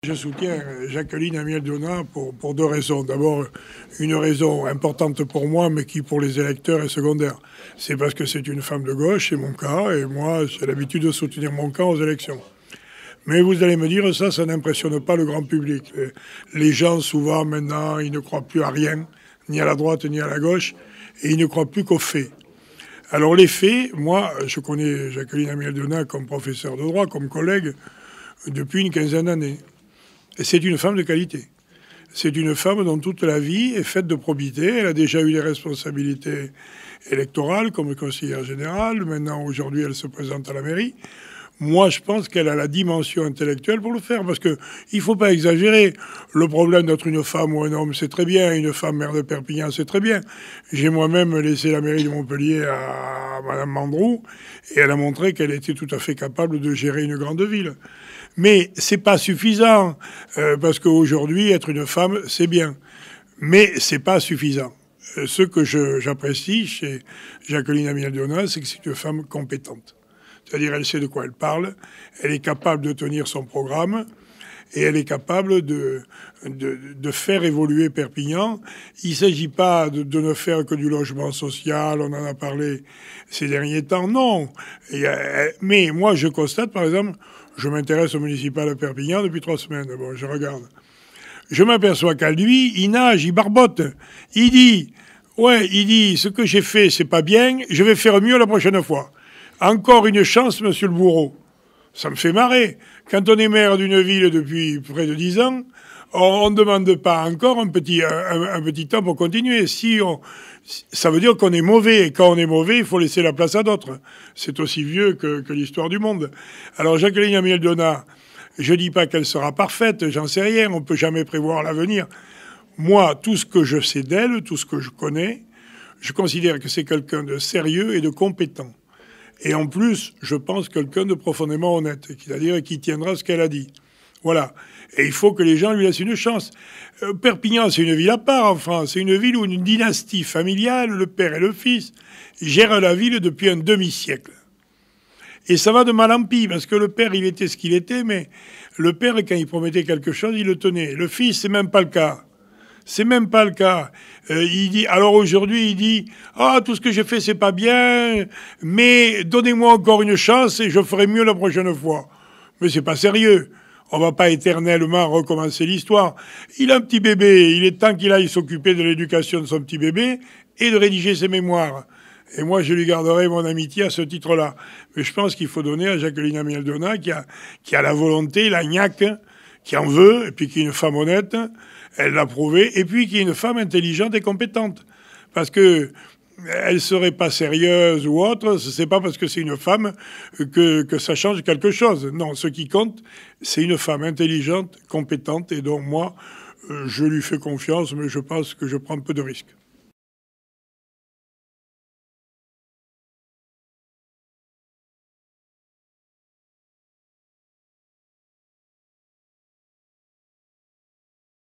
Je soutiens Jacqueline Amiel-Donat pour deux raisons. D'abord, une raison importante pour moi, mais qui pour les électeurs est secondaire. C'est parce que c'est une femme de gauche, c'est mon cas, et moi j'ai l'habitude de soutenir mon camp aux élections. Mais vous allez me dire, ça n'impressionne pas le grand public. Les gens, souvent, maintenant, ils ne croient plus à rien, ni à la droite, ni à la gauche, et ils ne croient plus qu'aux faits. Alors les faits, moi, je connais Jacqueline Amiel-Donat comme professeur de droit, comme collègue, depuis une quinzaine d'années. Et c'est une femme de qualité. C'est une femme dont toute la vie est faite de probité. Elle a déjà eu des responsabilités électorales comme conseillère générale. Maintenant, aujourd'hui, elle se présente à la mairie. Moi, je pense qu'elle a la dimension intellectuelle pour le faire, parce que il faut pas exagérer. Le problème d'être une femme ou un homme, c'est très bien. Une femme maire de Perpignan, c'est très bien. J'ai moi-même laissé la mairie de Montpellier à Madame Mandroux, et elle a montré qu'elle était tout à fait capable de gérer une grande ville. Mais c'est pas suffisant, parce qu'aujourd'hui, être une femme, c'est bien. Mais c'est pas suffisant. Ce que j'apprécie chez Jacqueline Amiel-Donat, c'est que c'est une femme compétente. C'est-à-dire, elle sait de quoi elle parle, elle est capable de tenir son programme, et elle est capable de faire évoluer Perpignan. Il ne s'agit pas de ne faire que du logement social, on en a parlé ces derniers temps, non. Mais moi, je constate, par exemple, je m'intéresse au municipal de Perpignan depuis 3 semaines, bon, je regarde. Je m'aperçois qu'à lui, il nage, il barbote. Il dit, ce que j'ai fait, c'est pas bien, je vais faire mieux la prochaine fois. Encore une chance, monsieur le bourreau. Ça me fait marrer. Quand on est maire d'une ville depuis près de 10 ans, on ne demande pas encore un petit temps pour continuer. Ça veut dire qu'on est mauvais. Et quand on est mauvais, il faut laisser la place à d'autres. C'est aussi vieux que l'histoire du monde. Alors, Jacqueline Amiel-Donat, je dis pas qu'elle sera parfaite, j'en sais rien. On peut jamais prévoir l'avenir. Moi, tout ce que je sais d'elle, tout ce que je connais, je considère que c'est quelqu'un de sérieux et de compétent. Et en plus, je pense quelqu'un de profondément honnête, c'est-à-dire qui tiendra ce qu'elle a dit. Voilà. Et il faut que les gens lui laissent une chance. Perpignan, c'est une ville à part en France. C'est une ville où une dynastie familiale, le père et le fils, gèrent la ville depuis un demi-siècle. Et ça va de mal en pis, parce que le père, il était ce qu'il était, mais le père, quand il promettait quelque chose, il le tenait. Le fils, c'est même pas le cas. C'est même pas le cas. Il dit, alors aujourd'hui, il dit, tout ce que j'ai fait, c'est pas bien, mais donnez-moi encore une chance et je ferai mieux la prochaine fois. Mais c'est pas sérieux. On va pas éternellement recommencer l'histoire. Il a un petit bébé. Il est temps qu'il aille s'occuper de l'éducation de son petit bébé et de rédiger ses mémoires. Et moi, je lui garderai mon amitié à ce titre-là. Mais je pense qu'il faut donner à Jacqueline Amiel-Donat, qui a la volonté, la niaque, qui en veut, et puis qui est une femme honnête, elle l'a prouvé, et puis qui est une femme intelligente et compétente. Parce que elle serait pas sérieuse ou autre, c'est pas parce que c'est une femme que ça change quelque chose. Non, ce qui compte, c'est une femme intelligente, compétente, et donc moi, je lui fais confiance, mais je pense que je prends peu de risques.